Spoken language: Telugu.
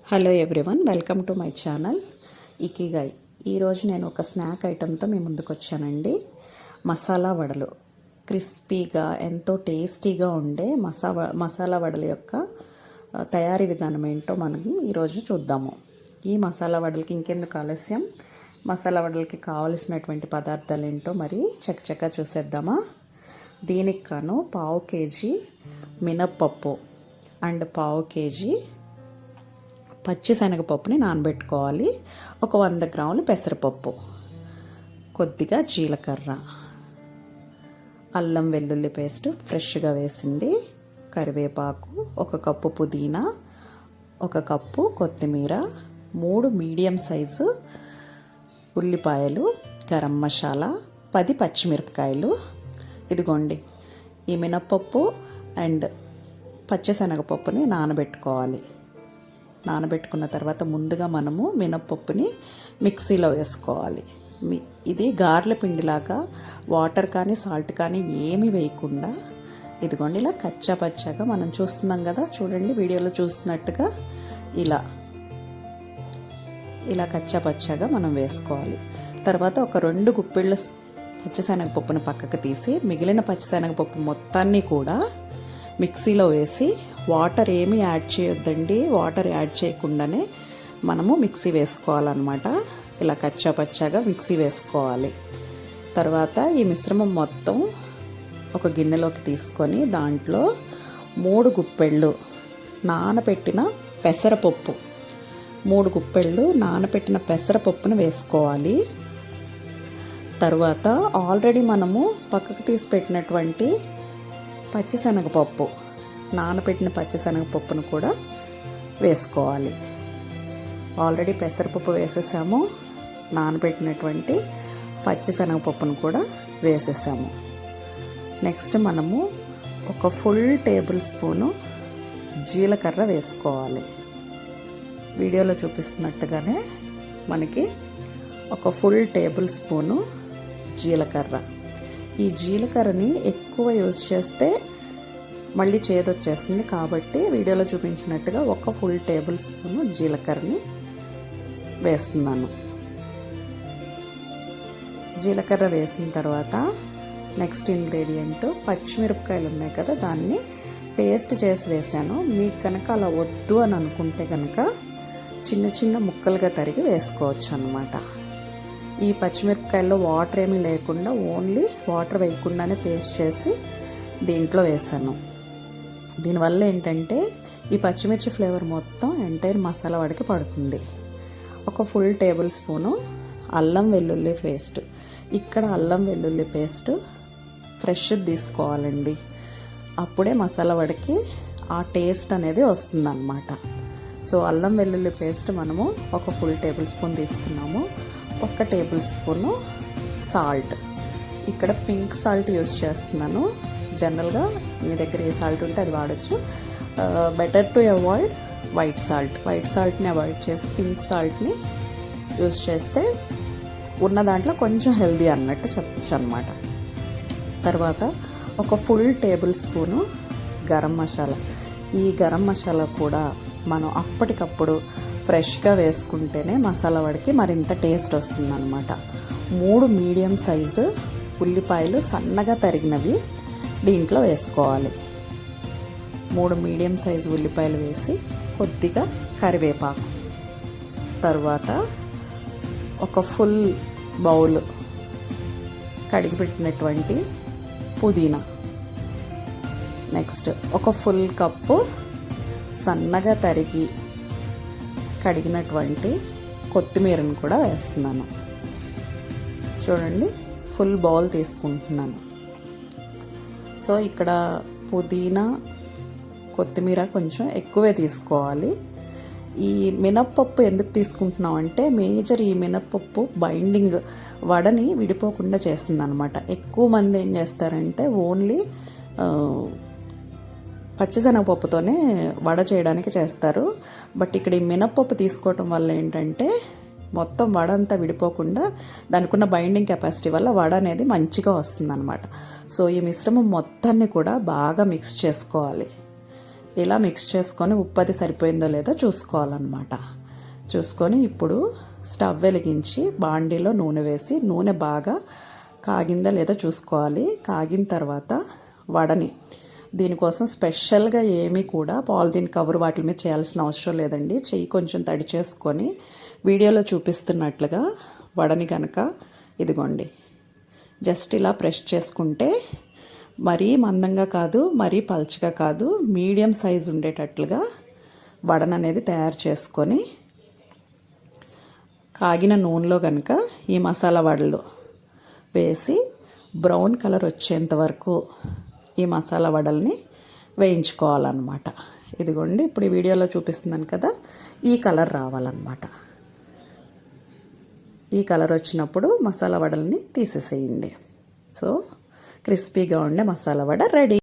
Hello everyone, welcome to my channel ikigai. ఈరోజు నేను ఒక స్నాక్ ఐటెంతో మీ ముందుకు వచ్చానండి. మసాలా వడలు, క్రిస్పీగా ఎంతో టేస్టీగా ఉండే మసాలా వడల యొక్క తయారీ విధానం ఏంటో మనం ఈరోజు చూద్దాము. ఈ మసాలా వడలకి ఇంకెందుకు ఆలస్యం, మసాలా వడలకి కావలసినటువంటి పదార్థాలు ఏంటో మరి చక్కచక్క చూసేద్దామా. దీనికి కాను 1/2 కేజీ మినప్పప్పు అండ్ 1/2 కేజీ పచ్చిశనగపప్పుని నానబెట్టుకోవాలి. ఒక 100 గ్రాములు పెసరపప్పు, కొద్దిగా జీలకర్ర, అల్లం వెల్లుల్లి పేస్ట్ ఫ్రెష్గా వేసింది, కరివేపాకు, 1 కప్పు పుదీనా, 1 కప్పు కొత్తిమీర, 3 మీడియం సైజు ఉల్లిపాయలు, గరం మసాలా, 10 పచ్చిమిరపకాయలు. ఇదిగోండి, ఈ మినప్పప్పు అండ్ పచ్చిశనగపప్పుని నానబెట్టుకోవాలి. నానబెట్టుకున్న తర్వాత ముందుగా మనము మినప్పప్పుని మిక్సీలో వేసుకోవాలి. ఇది గారెల పిండిలాగా వాటర్ కానీ సాల్ట్ కానీ ఏమీ వేయకుండా ఇదిగోండి ఇలా కచ్చా పచ్చాగా మనం చూస్తున్నాం కదా, చూడండి వీడియోలో చూస్తున్నట్టుగా ఇలా కచ్చా పచ్చాగా మనం వేసుకోవాలి. తర్వాత ఒక 2 గుప్పిళ్ళ పచ్చిశనగపప్పుని పక్కకు తీసి మిగిలిన పచ్చిశనగపప్పు మొత్తాన్ని కూడా మిక్సీలో వేసి, వాటర్ ఏమీ యాడ్ చేయొద్దండి, వాటర్ యాడ్ చేయకుండానే మనము మిక్సీ వేసుకోవాలన్నమాట. ఇలా కచ్చా పచ్చాగా మిక్సీ వేసుకోవాలి. తర్వాత ఈ మిశ్రమం మొత్తం ఒక గిన్నెలోకి తీసుకొని దాంట్లో 3 గుప్పెళ్ళు నానబెట్టిన పెసరపప్పు, 3 గుప్పెళ్ళు నానబెట్టిన పెసరపప్పును వేసుకోవాలి. తర్వాత ఆల్రెడీ మనము పక్కకు తీసి పెట్టినటువంటి పచ్చిశనగపప్పు, నానబెట్టిన పచ్చిశనగపప్పును కూడా వేసుకోవాలి. ఆల్రెడీ పెసరపప్పు వేసేసాము, నానబెట్టినటువంటి పచ్చిశనగపప్పును కూడా వేసేసాము. నెక్స్ట్ మనము ఒక ఫుల్ టేబుల్ స్పూను జీలకర్ర వేసుకోవాలి. వీడియోలో చూపిస్తున్నట్టుగానే మనకి ఒక ఫుల్ టేబుల్ స్పూను జీలకర్ర. ఈ జీలకర్రని ఎక్కువ యూజ్ చేస్తే మళ్ళీ చేదొచ్చేస్తుంది, కాబట్టి వీడియోలో చూపించినట్టుగా ఒక ఫుల్ టేబుల్ స్పూను జీలకర్రని వేస్తున్నాను. జీలకర్ర వేసిన తర్వాత నెక్స్ట్ ఇంగ్రీడియంట్ పచ్చిమిరపకాయలు ఉన్నాయి కదా, దాన్ని పేస్ట్ చేసి వేసాను. మీకు కనుక అలా వద్దు అని అనుకుంటే కనుక చిన్న చిన్న ముక్కలుగా తరిగి వేసుకోవచ్చు అన్నమాట. ఈ పచ్చిమిరపకాయల్లో వాటర్ ఏమీ లేకుండా ఓన్లీ వాటర్ వేయకుండానే పేస్ట్ చేసి దీంట్లో వేసాను. దీనివల్ల ఏంటంటే ఈ పచ్చిమిర్చి ఫ్లేవర్ మొత్తం ఎంటైర్ మసాలా వాడికి పడుతుంది. ఒక ఫుల్ టేబుల్ స్పూను అల్లం వెల్లుల్లి పేస్ట్. ఇక్కడ అల్లం వెల్లుల్లి పేస్ట్ ఫ్రెష్ తీసుకోవాలండి, అప్పుడే మసాలా వాడికి ఆ టేస్ట్ అనేది వస్తుందన్నమాట. సో అల్లం వెల్లుల్లి పేస్ట్ మనము ఒక ఫుల్ టేబుల్ స్పూన్ తీసుకున్నాము. 1 టేబుల్ స్పూను సాల్ట్, ఇక్కడ పింక్ సాల్ట్ యూస్ చేస్తున్నాను. జనరల్గా మీ దగ్గర ఏ సాల్ట్ ఉంటే అది వాడచ్చు. బెటర్ టు అవాయిడ్ వైట్ సాల్ట్ని అవాయిడ్ చేసి పింక్ సాల్ట్ని యూస్ చేస్తే ఉన్న దాంట్లో కొంచెం హెల్దీ అన్నట్టు చెప్పచ్చు అన్నమాట. తర్వాత ఒక full table spoon garam masala. ఈ గరం మసాలా కూడా మనం అప్పటికప్పుడు ఫ్రెష్గా వేసుకుంటేనే మసాలా వాడికి మరింత టేస్ట్ వస్తుందన్నమాట. 3 మీడియం సైజు ఉల్లిపాయలు సన్నగా తరిగినవి దీంట్లో వేసుకోవాలి. 3 మీడియం సైజు ఉల్లిపాయలు వేసి కొద్దిగా కరివేపాకు, తర్వాత ఒక ఫుల్ బౌల్ కడిగి పెట్టినటువంటి పుదీనా, నెక్స్ట్ ఒక ఫుల్ కప్పు సన్నగా తరిగి కడిగినటువంటి కొత్తిమీరను కూడా వేస్తున్నాను. చూడండి, ఫుల్ బౌల్ తీసుకుంటున్నాను. సో ఇక్కడ పుదీనా కొత్తిమీర కొంచెం ఎక్కువే తీసుకోవాలి. ఈ మినప్పప్పు ఎందుకు తీసుకుంటున్నాం అంటే మేజర్ ఈ మినప్పప్పు బైండింగ్ వడని విడిపోకుండా చేస్తుందన్నమాట. ఎక్కువ మంది ఏం చేస్తారంటే ఓన్లీ పచ్చిశనగపప్పుతోనే వడ చేయడానికి చేస్తారు. బట్ ఇక్కడ ఈ మినప్పప్పు తీసుకోవటం వల్ల ఏంటంటే మొత్తం వడ అంతా విడిపోకుండా దానికి ఉన్న బైండింగ్ కెపాసిటీ వల్ల వడ అనేది మంచిగా వస్తుందన్నమాట. సో ఈ మిశ్రమం మొత్తాన్ని కూడా బాగా మిక్స్ చేసుకోవాలి. ఇలా మిక్స్ చేసుకొని ఉప్పు అది సరిపోయిందో లేదో చూసుకోవాలన్నమాట. చూసుకొని ఇప్పుడు స్టవ్ వెలిగించి బాండీలో నూనె వేసి నూనె బాగా కాగిందా లేదా చూసుకోవాలి. కాగిన తర్వాత వడని, దీనికోసం స్పెషల్గా ఏమీ కూడా పాలిథిన్ కవర్ వాటి మీద చేయాల్సిన అవసరం లేదండి. చెయ్యి కొంచెం తడి చేసుకొని వీడియోలో చూపిస్తున్నట్లుగా వడని కనుక ఇదిగోండి జస్ట్ ఇలా ప్రెస్ చేసుకుంటే మరీ మందంగా కాదు, మరీ పల్చగా కాదు, మీడియం సైజు ఉండేటట్లుగా వడన అనేది తయారు చేసుకొని కాగిన నూనెలో కనుక ఈ మసాలా వడలు వేసి బ్రౌన్ కలర్ వచ్చేంత వరకు ఈ మసాలా వడల్ని వేయించుకోవాలన్నమాట. ఇదిగోండి ఇప్పుడు ఈ వీడియోలో చూపిస్తున్నాను కదా, ఈ కలర్ రావాలన్నమాట. ఈ కలర్ వచ్చినప్పుడు మసాలా వడల్ని తీసేసేయండి. సో క్రిస్పీగా ఉండే మసాలా వడ రెడీ.